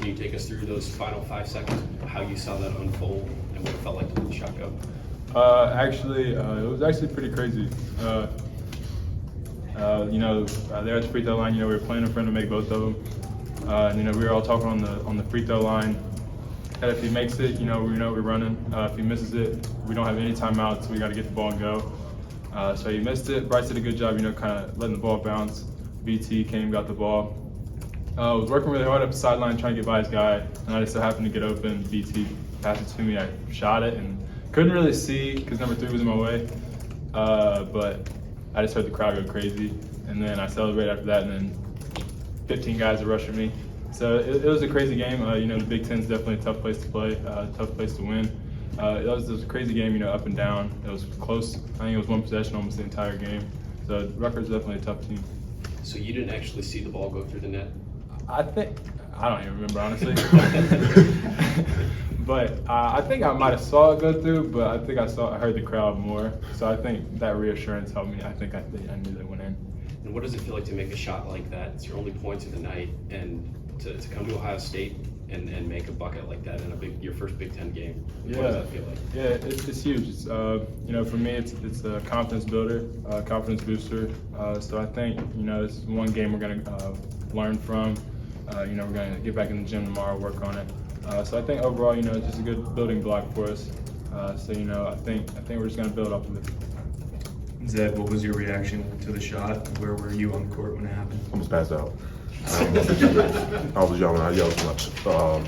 Can you take us through those final 5 seconds, how you saw that unfold, and what it felt like to let the shot go? It was actually pretty crazy. There at the free throw line, we were playing in front to make both of them. We were all talking on the free throw line. That if he makes it, we know we're running. If he misses it, we don't have any timeouts. We got to get the ball and go. So he missed it. Bryce did a good job, kind of letting the ball bounce. BT came, got the ball. Was working really hard up the sideline trying to get by his guy, and I just so happened to get open. BT passed it to me. I shot it and couldn't really see because number 3 was in my way. But I just heard the crowd go crazy, and then I celebrated after that, and then 15 guys are rushing me. So it was a crazy game. The Big Ten's definitely a tough place to play, tough place to win. It was a crazy game, up and down. It was close. I think it was one possession almost the entire game. So Rutgers is definitely a tough team. So you didn't actually see the ball go through the net? I don't even remember, honestly. But I think I might have saw it go through, but I think I heard the crowd more. So I think that reassurance helped me. I knew they went in. And what does it feel like to make a shot like that? It's your only points of the night, and to come to Ohio State and make a bucket like that in your first Big Ten game. Yeah. What does that feel like? Yeah, it's huge. It's, for me, it's a confidence builder, confidence booster. So I think, this is one game we're going to learn from. We're going to get back in the gym tomorrow, work on it. So I think overall, it's just a good building block for us. I think we're just going to build off of it. Zed, what was your reaction to the shot? Where were you on the court when it happened? I was passed out. I was young and I yelled too much. But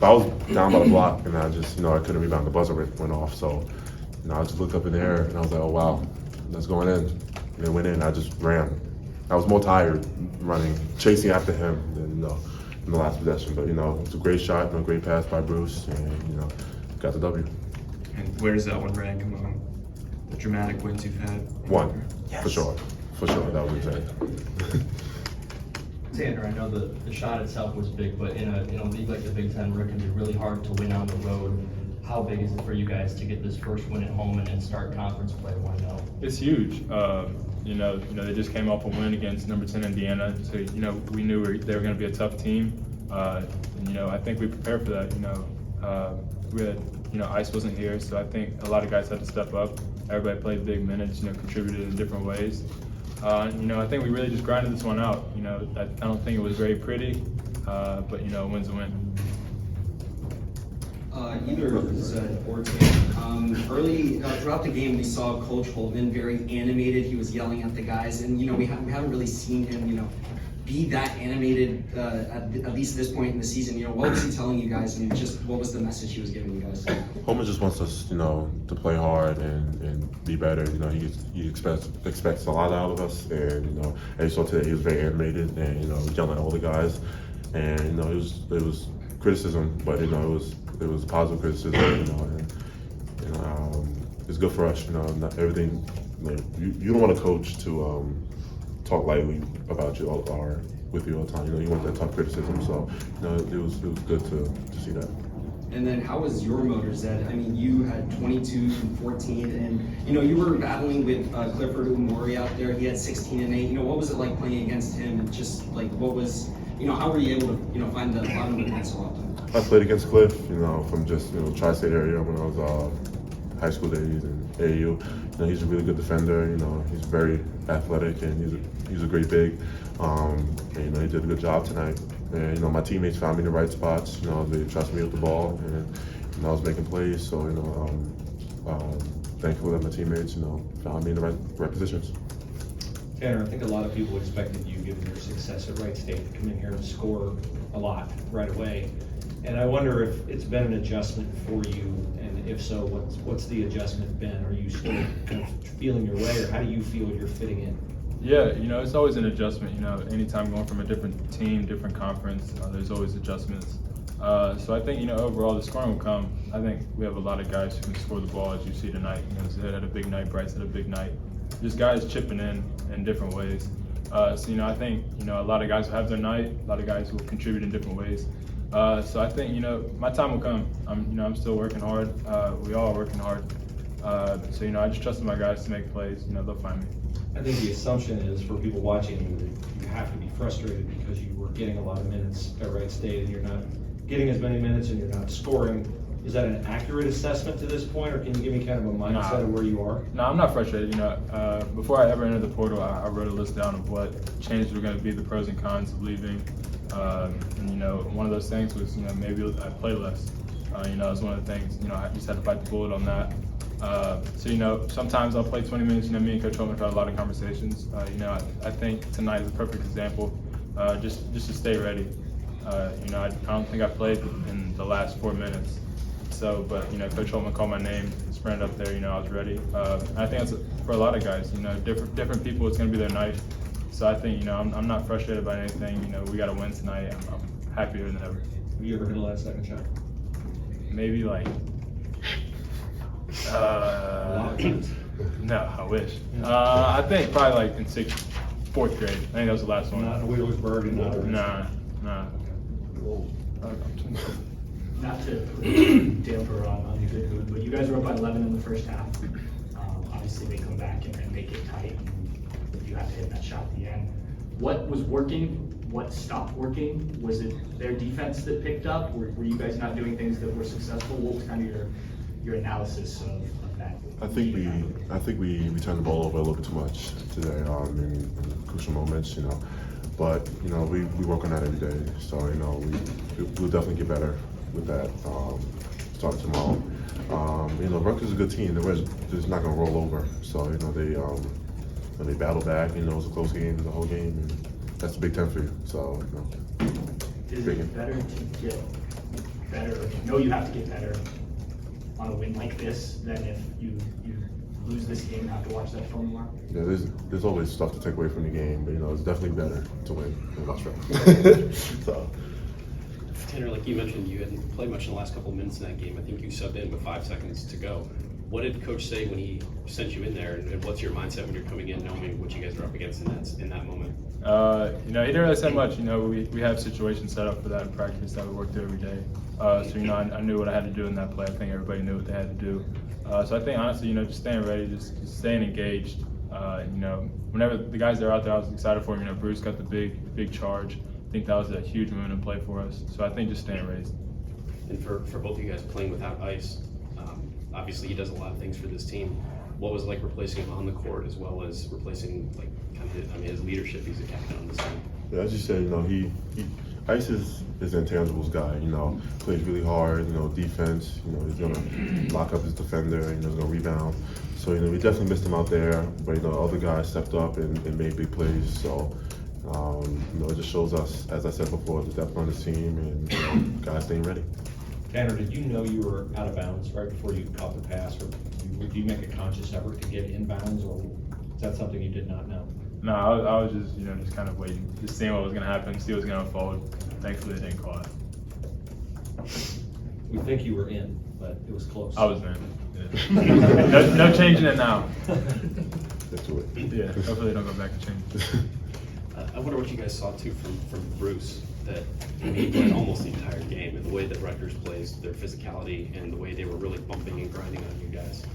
I was down by the block and I just, I couldn't rebound. The buzzer went off. So, I just looked up in the air and I was like, oh, wow, that's going in. And it went in. I just ran. I was more tired running, chasing after him than, in the last possession. But, it was a great shot and a great pass by Bruce and, got the W. And where does that one rank among the dramatic wins you've had? One, yes. For sure, that was insane. Xander, I know the shot itself was big, but in a league like the Big Ten where it can be really hard to win on the road, how big is it for you guys to get this first win at home and then start conference play 1-0? It's huge. They just came off a win against number 10 Indiana, so we knew they were going to be a tough team. I think we prepared for that. We had Ice wasn't here, so I think a lot of guys had to step up. Everybody played big minutes, contributed in different ways. I think we really just grinded this one out. I don't think it was very pretty, but a win's a win. Either Zed or Tam. Early throughout the game, we saw Coach Holden very animated. He was yelling at the guys, and we haven't really seen him, be that animated at least at this point in the season. What was he telling you guys, and just what was the message he was giving you guys? Holman just wants us, to play hard and be better. He expects a lot out of us, and as you saw today, he was very animated and yelling at all the guys, and it was criticism, but it was positive criticism, and it's good for us. Not everything. You don't want a coach to talk lightly about you or with you all the time. You want that tough criticism. So it was good to see that. And then how was your motor, Zed? I mean, you had 22 and 14, and you were battling with Clifford Umori out there. He had 16 and 8. What was it like playing against him? And just like what was, how were you able to find the bottom of the net so often? I played against Cliff, from just tri-state area when I was high school days and AAU. He's a really good defender. He's very athletic and he's a great big. And he did a good job tonight. And my teammates found me in the right spots. They trusted me with the ball, and I was making plays. So thankful that my teammates found me in the right positions. Tanner, I think a lot of people expected you, given your success at Wright State, to come in here and score a lot right away. And I wonder if it's been an adjustment for you, and if so, what's the adjustment been? Are you still kind of feeling your way, or how do you feel you're fitting in? Yeah, it's always an adjustment. Anytime going from a different team, different conference, there's always adjustments. So I think, overall the scoring will come. I think we have a lot of guys who can score the ball, as you see tonight. Zed had a big night, Bryce had a big night. Just guys chipping in different ways. So I think, a lot of guys will have their night, a lot of guys will contribute in different ways. So I think, my time will come. I'm still working hard. We all are working hard. So I just trust my guys to make plays. They'll find me. I think the assumption is for people watching you that you have to be frustrated because you were getting a lot of minutes at Wright State and you're not getting as many minutes and you're not scoring. Is that an accurate assessment to this point, or can you give me kind of a mindset of where you are? No, I'm not frustrated. Before I ever entered the portal, I wrote a list down of what changes were going to be, the pros and cons of leaving. One of those things was, maybe I play less. It's one of the things, I just had to bite the bullet on that. Sometimes I'll play 20 minutes. Me and Coach Holden had a lot of conversations. I think tonight is a perfect example, just to stay ready. I don't think I played in the last 4 minutes. So, but Coach Holman called my name, sprinted up there. I was ready. I think that's for a lot of guys. Different people. It's going to be their night. So I think I'm not frustrated by anything. We got to win tonight. I'm happier than ever. Have you ever hit a last second shot? Maybe like. No, I wish. I think probably like in 4th grade. I think that was the last one. Not in Wheelersburg and not. Nah. Not to put damper on the good mood, but you guys were up by 11 in the first half. Obviously, they come back and make it tight, and you have to hit that shot at the end. What was working? What stopped working? Was it their defense that picked up? Were you guys not doing things that were successful? What was kind of your analysis of that? I think we turned the ball over a little bit too much today in crucial moments, But we work on that every day, so we'll definitely get better with that starting tomorrow. Rutgers is a good team. They're just not going to roll over. So they battle back. It's a close game the whole game, and that's the Big Ten for you. So Is it better to get better? You have to get better on a win like this than if you lose this game and have to watch that film tomorrow? Yeah, there's always stuff to take away from the game, but it's definitely better to win than watch film. So. Tanner, like you mentioned, you hadn't played much in the last couple of minutes in that game. I think you subbed in with 5 seconds to go. What did Coach say when he sent you in there, and what's your mindset when you're coming in, knowing what you guys are up against in that moment? He didn't really say much. We have situations set up for that in practice that we work through every day. I knew what I had to do in that play. I think everybody knew what they had to do. So I think honestly, just staying ready, just staying engaged. Whenever the guys that are out there, I was excited for them. Bruce got the big charge. I think that was a huge moment in play for us. So I think just staying ready. And for both of you guys playing without Ice, obviously he does a lot of things for this team. What was it like replacing him on the court as well as replacing his leadership? He's a captain on this team. Yeah, as you said, he Ice is an intangibles guy. Plays really hard. Defense. He's gonna lock up his defender. He's gonna rebound. So we definitely missed him out there. But other guys stepped up and made big plays. So it just shows us, as I said before, the depth on this team and guys staying ready. Tanner, did you know you were out of bounds right before you caught the pass, or did you make a conscious effort to get in bounds, or is that something you did not know? No, I was just just kind of waiting, just seeing what was going to happen, see what was going to unfold. Thankfully, they didn't call it. We think you were in, but it was close. I was in. Yeah. No changing it now. Let's do it. Yeah, hopefully they don't go back and change it. I wonder what you guys saw too from Bruce, that he played almost the entire game, and the way that Rutgers plays, their physicality, and the way they were really bumping and grinding on you guys.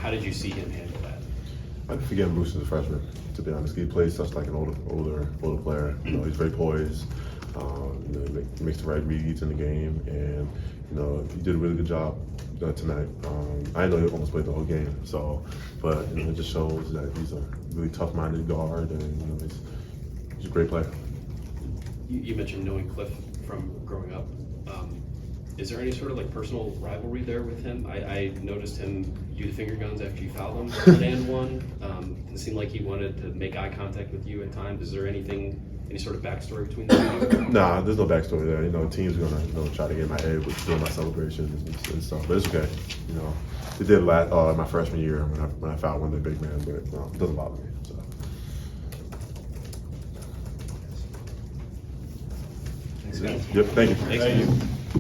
How did you see him handle that? I'd forget Bruce as a freshman, to be honest. He plays such like an older player. He's very poised. He makes the right reads in the game, and he did a really good job tonight. I know he almost played the whole game, but it just shows that he's a really tough-minded guard, and he's a great player. You mentioned knowing Cliff from growing up. Is there any sort of personal rivalry there with him? I noticed him do the finger guns after you fouled him and one. It seemed like he wanted to make eye contact with you at times. Is there any sort of backstory between the two? Nah, there's no backstory there. Teams are gonna try to get in my head with doing my celebrations and stuff, but it's okay. They did my freshman year when I fouled one of the big men, but it doesn't bother me. So. Thanks, guys. Yep, thank you. Thanks.